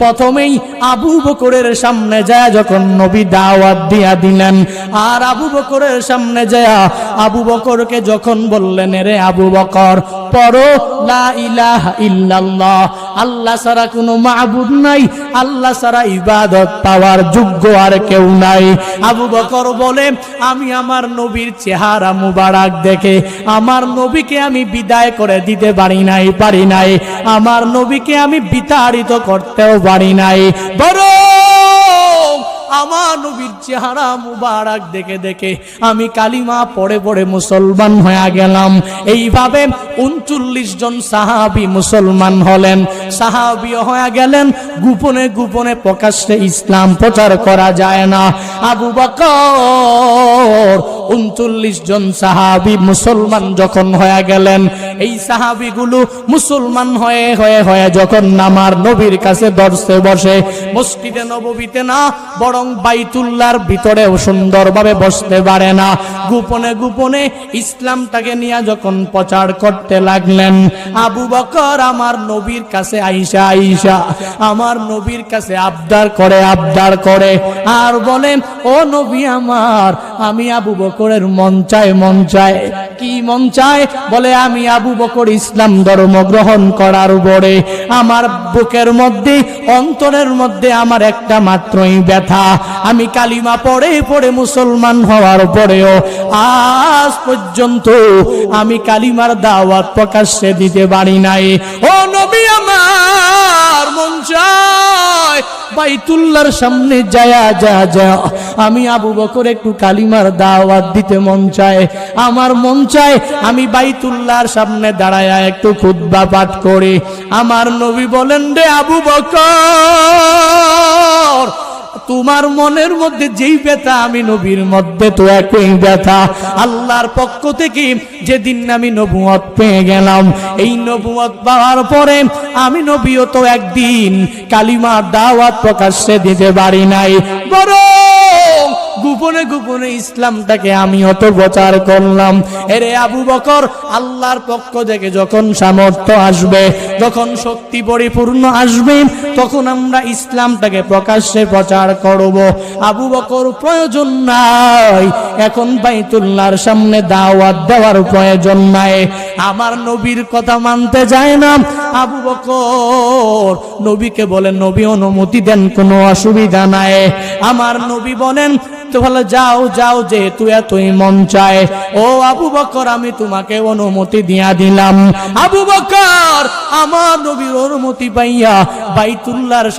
প্রথমেই আবু বকরের সামনে যায় যখন নবী দাওয়াত দিয়া দিলেন, আর আবু বকরের সামনে যায় আবু বকরকে যখন বললেন, রে আবু বকর পড়ো লা ইলাহা ইল্লাল্লাহ, আল্লাহ ছাড়া কোনো মাবুদ নাই, আল্লাহ ছাড়া ইবাদত পাওয়ার যোগ্য আর কেউ নাই। আবু বকর বলে, আমি আমার নবীর চেহারা মুবারক দেখে আমার নবীকে আমি বিদায় করে দিতে পারি নাই, আমার নবীকে আমি বিতাড়িত করতেও পারি নাই, বরং আমার নবীর চেহারা মুবারক দেখে দেখে আমি কালিমা পড়ে পড়ে মুসলমান হয়ে গেলাম। এইভাবে 39 জন সাহাবী মুসলমান হলেন, সাহাবী হয়ে গেলেন। গোপনে গোপনে প্রকাশ্যে ইসলাম প্রচার করা যায় না। আবু বকর 39 জন সাহাবী মুসলমান যখন হয়ে গেলেন, এই সাহাবীগুলো মুসলমান হয়ে যখন আমার নবীর কাছে দরসে বসে, মসজিদে নববীতে না বরং বাইতুল্লাহর ভিতরেও সুন্দরভাবে বসতে পারে না, গোপনে গোপনে ইসলামটাকে নিয়ে যখন প্রচার করতে লাগলেন, আবু বকর আমার নবীর কাছে আইসা আমার নবীর কাছে আবদার করে আর বলেন, ও নবী আমার, আমি আবু বকরের মন চায়। কি মন চায়? বলে, আমি আবু বকর ইসলাম ধর্ম গ্রহণ করার পরে আমার বুকের মধ্যে, অন্তরের মধ্যে আমার একটা মাত্রই ব্যথা, আমি কালিমা পড়ে পড়ে মুসলমান হওয়ার পরেও আজ পর্যন্ত আমি কালিমার দাওয়াত প্রকাশ্যে দিতে পারি নাই। ও নবী আমার, মন চায় বাইতুল্লাহর সামনে যায় আমি আবু বকর একটু কালিমার দাওয়াত দিতে মন চায়, আমার মন চায় আমি বাইতুল্লাহর সামনে দাঁড়ায় একটু খুতবা পাঠ করি। আমার নবী বলেন, রে আবু বকর, তোমার মনের মধ্যে যেই ব্যথা আমি নবীর মধ্যে তো একই ব্যথা। আল্লাহর পক্ষ থেকে যেদিন আমি নবুয়ত পেয়ে গেলাম, এই নবুয়ত পাওয়ার পরে আমি নবীও তো একদিন কালিমার দাওয়াত প্রকাশ্যে দিতে পারি নাই, বরং গোপনে গোপনে ইসলামটাকে আমি অত প্রচার করলাম। এরে আবু বকর, আল্লাহর পক্ষ থেকে যখন সামর্থ্য আসবে, যখন শক্তি পরিপূর্ণ আসবে, তখন আমরা ইসলামটাকে প্রকাশ্যে প্রচার করব। আবু বকর প্রয়োজন নাই, এখন বাইতুল্লাহর সামনে দাওয়াত দেওয়ার প্রয়োজন নাই। আমার নবীর কথা মানতে যায় না আবু বকর, নবীকে বলেন, নবী অনুমতি দেন, কোনো অসুবিধা নাই। আমার নবী বলেন, তাহলে যাও যেহেতু এতই মন চায়, ও আবু বকর, আমি তোমাকে অনুমতি দিয়া দিলাম। আবু বকর আমার নবীর অনুমতি পাইয়া বাইতুল্লাহর